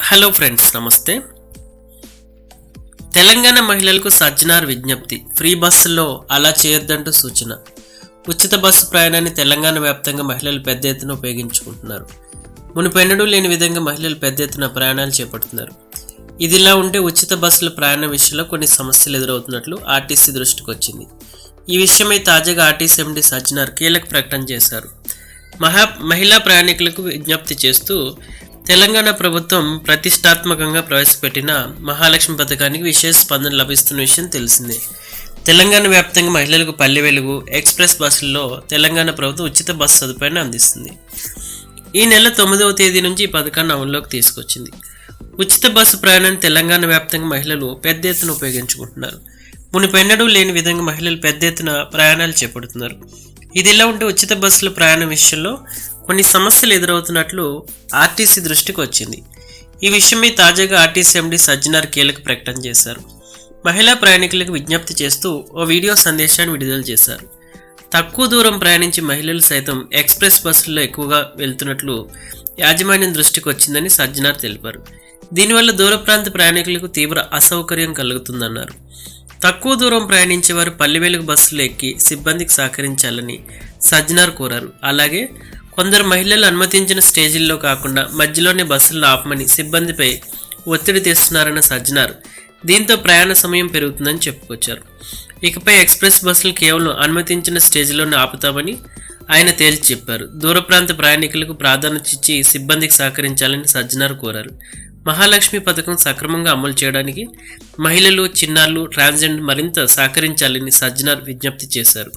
Hello friends, నమస్తే. తెలంగాణ మహిళలకు సజ్జనార్ విజ్ఞప్తి. ఫ్రీ బస్సుల్లో అలా చేయొద్దంటూ సూచన. ఉచిత బస్సు ప్రయాణాన్ని తెలంగాణ వ్యాప్తంగా మహిళలు పెద్ద ఎత్తున ఉపయోగించుకుంటున్నారు. మునుపెన్నడూ లేని విధంగా మహిళలు పెద్ద ఎత్తున ప్రయాణాలు చేపడుతున్నారు. ఇదిలా ఉంటే ఉచిత బస్సుల ప్రయాణం విషయంలో కొన్ని సమస్యలు ఎదురవుతున్నట్లు ఆర్టీసీ దృష్టికి వచ్చింది. ఈ విషయమై తాజాగా ఆర్టీసీ ఎండీ సజ్జనార్ కీలక ప్రకటన చేశారు. మహిళా ప్రయాణికులకు విజ్ఞప్తి చేస్తూ తెలంగాణ ప్రభుత్వం ప్రతిష్టాత్మకంగా ప్రవేశపెట్టిన మహాలక్ష్మి పథకానికి విశేష స్పందన లభిస్తున్న విషయం తెలిసిందే. తెలంగాణ వ్యాప్తంగా మహిళలకు పల్లె వెలుగు, ఎక్స్ప్రెస్ బస్సుల్లో తెలంగాణ ప్రభుత్వం ఉచిత బస్సు సదుపాయాన్ని అందిస్తుంది. ఈ నెల 9వ తేదీ నుంచి ఈ పథకాన్ని అమల్లోకి తీసుకొచ్చింది. ఉచిత బస్సు ప్రయాణాన్ని తెలంగాణ వ్యాప్తంగా మహిళలు పెద్ద ఎత్తున ఉపయోగించుకుంటున్నారు. మునుపెన్నడూ లేని విధంగా మహిళలు పెద్ద ఎత్తున ప్రయాణాలు చేపడుతున్నారు. ఇదిలా ఉంటే ఉచిత బస్సుల ప్రయాణం విషయంలో కొన్ని సమస్యలు ఎదురవుతున్నట్లు ఆర్టీసీ దృష్టికి వచ్చింది. ఈ విషయమై తాజాగా ఆర్టీసీ ఎండీ సజ్జనార్ కీలక ప్రకటన చేశారు. మహిళా ప్రయాణికులకు విజ్ఞప్తి చేస్తూ ఓ వీడియో సందేశాన్ని విడుదల చేశారు. తక్కువ దూరం ప్రయాణించే మహిళలు సైతం ఎక్స్ప్రెస్ బస్సుల్లో ఎక్కువగా వెళ్తున్నట్లు యాజమాన్యం దృష్టికి వచ్చిందని సజ్జనార్ తెలిపారు. దీనివల్ల దూర ప్రాంత ప్రయాణికులకు తీవ్ర అసౌకర్యం కలుగుతుందన్నారు. తక్కువ దూరం ప్రయాణించేవారు పల్లె వెలుగు బస్సులు ఎక్కి సిబ్బందికి సహకరించాలని సజ్జనార్ కోరారు. అలాగే కొందరు మహిళలు అనుమతించిన స్టేజీల్లో కాకుండా మధ్యలోనే బస్సులను ఆపమని సిబ్బందిపై ఒత్తిడి తెస్తున్నారన్న సజ్జనార్ దీంతో ప్రయాణ సమయం పెరుగుతుందని చెప్పుకొచ్చారు. ఇకపై ఎక్స్ప్రెస్ బస్సులు కేవలం అనుమతించిన స్టేజీలోనే ఆపుతామని ఆయన తేల్చి చెప్పారు. దూర ప్రాంత ప్రయాణికులకు ప్రాధాన్యత ఇచ్చి సిబ్బందికి సహకరించాలని సజ్జనార్ కోరారు. మహాలక్ష్మి పథకం సక్రమంగా అమలు చేయడానికి మహిళలు, చిన్నారులు, ట్రాన్స్జెండర్ మరింత సహకరించాలని సజ్జనార్ విజ్ఞప్తి చేశారు.